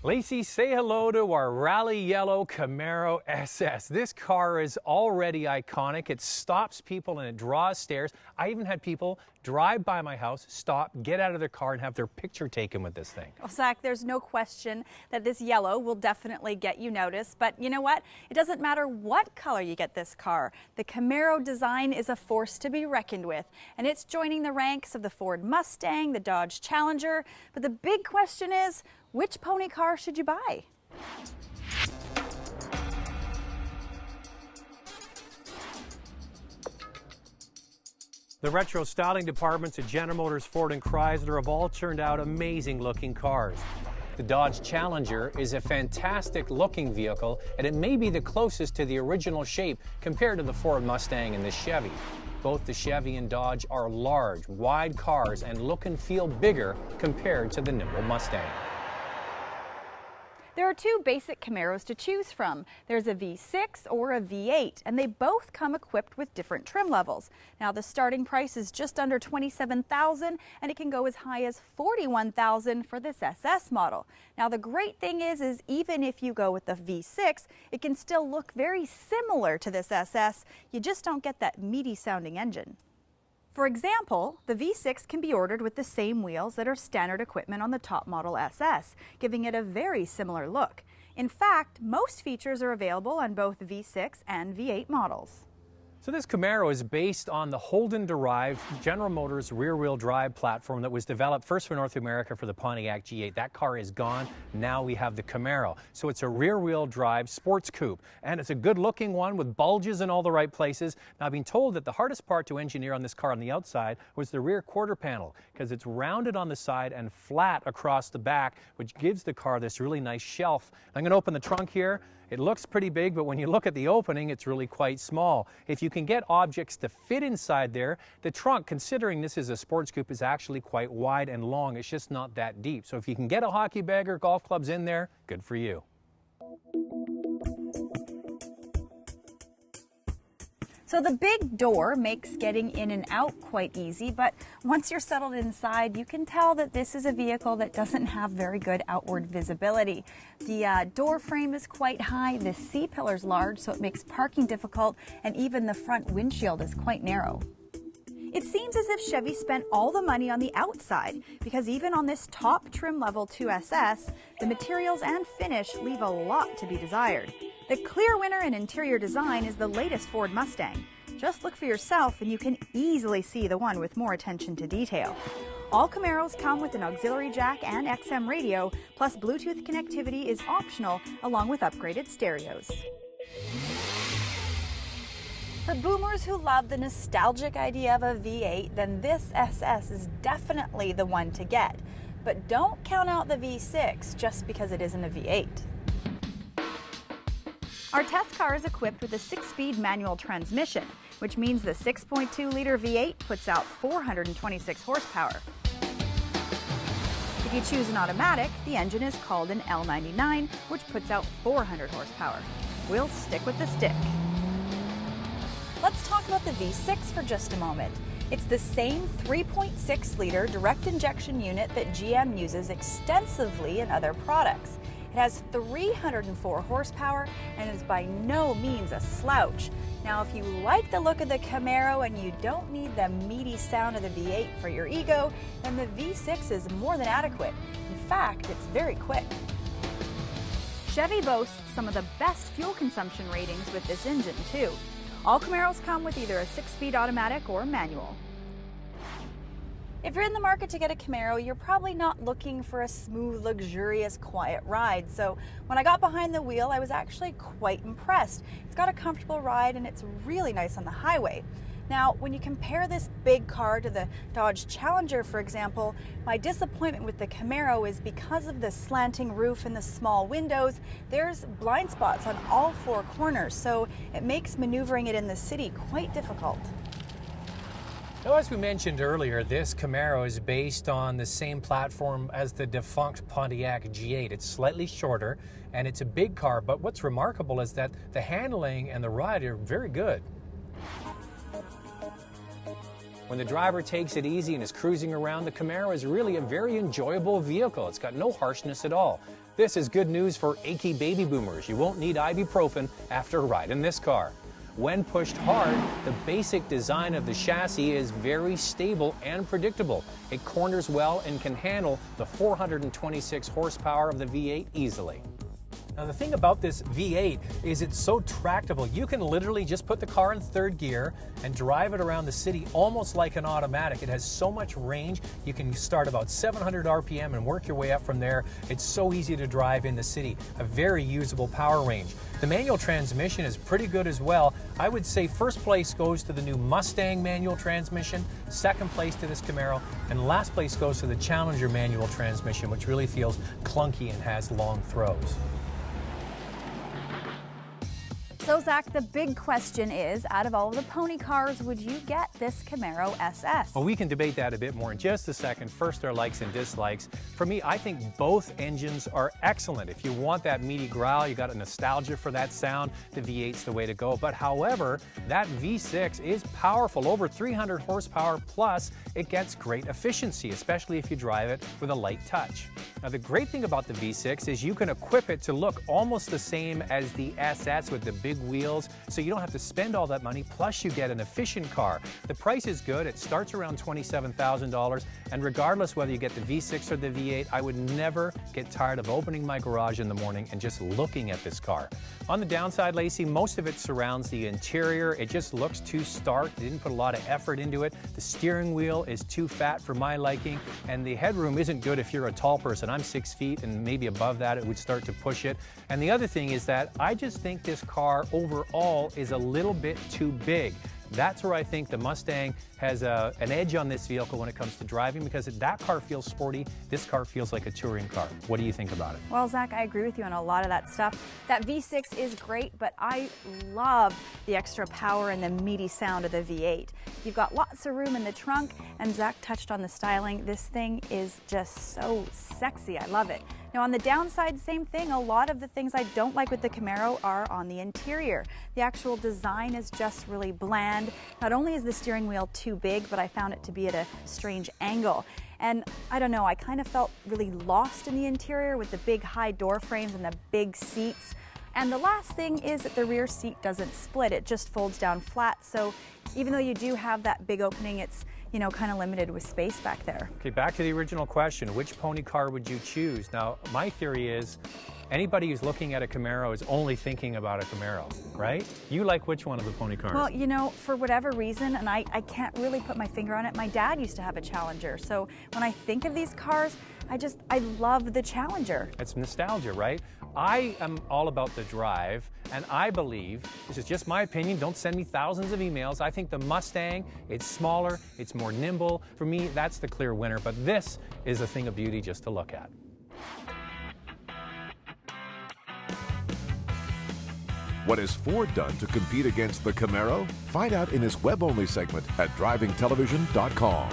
Lacey, say hello to our rally yellow Camaro SS. This car is already iconic. It stops people and it draws stares. I even had people drive by my house, stop, get out of their car and have their picture taken with this thing. Well, Zach, there's no question that this yellow will definitely get you noticed. But you know what? It doesn't matter what color you get this car. The Camaro design is a force to be reckoned with. And it's joining the ranks of the Ford Mustang, the Dodge Challenger. But the big question is, which pony car should you buy? The retro styling departments at General Motors, Ford, and Chrysler have all turned out amazing looking cars. The Dodge Challenger is a fantastic looking vehicle, and it may be the closest to the original shape compared to the Ford Mustang and the Chevy. Both the Chevy and Dodge are large, wide cars and look and feel bigger compared to the nimble Mustang. There are two basic Camaros to choose from. There's a V6 or a V8, and they both come equipped with different trim levels. Now, the starting price is just under $27,000, and it can go as high as $41,000 for this SS model. Now, the great thing is even if you go with the V6, it can still look very similar to this SS. You just don't get that meaty sounding engine. For example, the V6 can be ordered with the same wheels that are standard equipment on the top model SS, giving it a very similar look. In fact, most features are available on both V6 and V8 models. So this Camaro is based on the Holden-derived General Motors rear-wheel drive platform that was developed first for North America for the Pontiac G8. That car is gone. Now we have the Camaro. So it's a rear-wheel drive sports coupe, and it's a good-looking one with bulges in all the right places. Now, I've been told that the hardest part to engineer on this car on the outside was the rear quarter panel, because it's rounded on the side and flat across the back, which gives the car this really nice shelf. I'm going to open the trunk here. It looks pretty big, but when you look at the opening, it's really quite small. If you can get objects to fit inside there, the trunk, considering this is a sports coupe, is actually quite wide and long. It's just not that deep. So if you can get a hockey bag or golf clubs in there, good for you. So the big door makes getting in and out quite easy, but once you're settled inside, you can tell that this is a vehicle that doesn't have very good outward visibility. The door frame is quite high, the C-pillar's large, so it makes parking difficult, and even the front windshield is quite narrow. It seems as if Chevy spent all the money on the outside, because even on this top trim level 2SS, the materials and finish leave a lot to be desired. The clear winner in interior design is the latest Ford Mustang. Just look for yourself and you can easily see the one with more attention to detail. All Camaros come with an auxiliary jack and XM radio, plus Bluetooth connectivity is optional along with upgraded stereos. For boomers who love the nostalgic idea of a V8, then this SS is definitely the one to get. But don't count out the V6 just because it isn't a V8. Our test car is equipped with a 6-speed manual transmission, which means the 6.2-liter V8 puts out 426 horsepower. If you choose an automatic, the engine is called an L99, which puts out 400 horsepower. We'll stick with the stick. Let's talk about the V6 for just a moment. It's the same 3.6-liter direct injection unit that GM uses extensively in other products. It has 304 horsepower and is by no means a slouch. Now, if you like the look of the Camaro and you don't need the meaty sound of the V8 for your ego, then the V6 is more than adequate. In fact, it's very quick. Chevy boasts some of the best fuel consumption ratings with this engine, too. All Camaros come with either a 6-speed automatic or manual. If you're in the market to get a Camaro, you're probably not looking for a smooth, luxurious, quiet ride. So when I got behind the wheel, I was actually quite impressed. It's got a comfortable ride and it's really nice on the highway. Now, when you compare this big car to the Dodge Challenger, for example, my disappointment with the Camaro is because of the slanting roof and the small windows, there's blind spots on all 4 corners, so it makes maneuvering it in the city quite difficult. Now, as we mentioned earlier, this Camaro is based on the same platform as the defunct Pontiac G8. It's slightly shorter and it's a big car, but what's remarkable is that the handling and the ride are very good. When the driver takes it easy and is cruising around, the Camaro is really a very enjoyable vehicle. It's got no harshness at all. This is good news for achy baby boomers. You won't need ibuprofen after a ride in this car. When pushed hard, the basic design of the chassis is very stable and predictable. It corners well and can handle the 426 horsepower of the V8 easily. Now the thing about this V8 is it's so tractable. You can literally just put the car in third gear and drive it around the city almost like an automatic. It has so much range. You can start about 700 RPM and work your way up from there. It's so easy to drive in the city. A very usable power range. The manual transmission is pretty good as well. I would say first place goes to the new Mustang manual transmission, second place to this Camaro, and last place goes to the Challenger manual transmission, which really feels clunky and has long throws. So Zach, the big question is, out of all of the pony cars, would you get this Camaro SS? Well, we can debate that a bit more in just a second. First, our likes and dislikes. For me, I think both engines are excellent. If you want that meaty growl, you got a nostalgia for that sound, the V8's the way to go. But however, that V6 is powerful, over 300 horsepower, plus it gets great efficiency, especially if you drive it with a light touch. Now, the great thing about the V6 is you can equip it to look almost the same as the SS with the big wheels, so you don't have to spend all that money, plus you get an efficient car. The price is good. It starts around $27,000, and regardless whether you get the V6 or the V8, I would never get tired of opening my garage in the morning and just looking at this car. On the downside, Lacey, most of it surrounds the interior. It just looks too stark. They didn't put a lot of effort into it. The steering wheel is too fat for my liking, and the headroom isn't good if you're a tall person. I'm 6 feet, and maybe above that it would start to push it. And the other thing is that I just think this car overall is a little bit too big. That's where I think the Mustang has an edge on this vehicle when it comes to driving, because that car feels sporty, this car feels like a touring car. What do you think about it? Well, Zach, I agree with you on a lot of that stuff. That V6 is great, but I love the extra power and the meaty sound of the V8. You've got lots of room in the trunk, and Zach touched on the styling. This thing is just so sexy. I love it. Now on the downside, same thing. A lot of the things I don't like with the Camaro are on the interior. The actual design is just really bland. Not only is the steering wheel too big, but I found it to be at a strange angle. And I don't know, I kind of felt really lost in the interior with the big high door frames and the big seats. And the last thing is that the rear seat doesn't split, it just folds down flat. So even though you do have that big opening, it's, you know, kind of limited with space back there. Okay, back to the original question, which pony car would you choose? Now, my theory is anybody who's looking at a Camaro is only thinking about a Camaro, right? You like which one of the pony cars? Well, you know, for whatever reason, and I can't really put my finger on it, my dad used to have a Challenger. So when I think of these cars, I love the Challenger. It's nostalgia, right? I am all about the drive, and I believe, this is just my opinion, don't send me thousands of emails, I think the Mustang, it's smaller, it's more nimble. For me, that's the clear winner, but this is a thing of beauty just to look at. What has Ford done to compete against the Camaro? Find out in his web-only segment at drivingtelevision.com.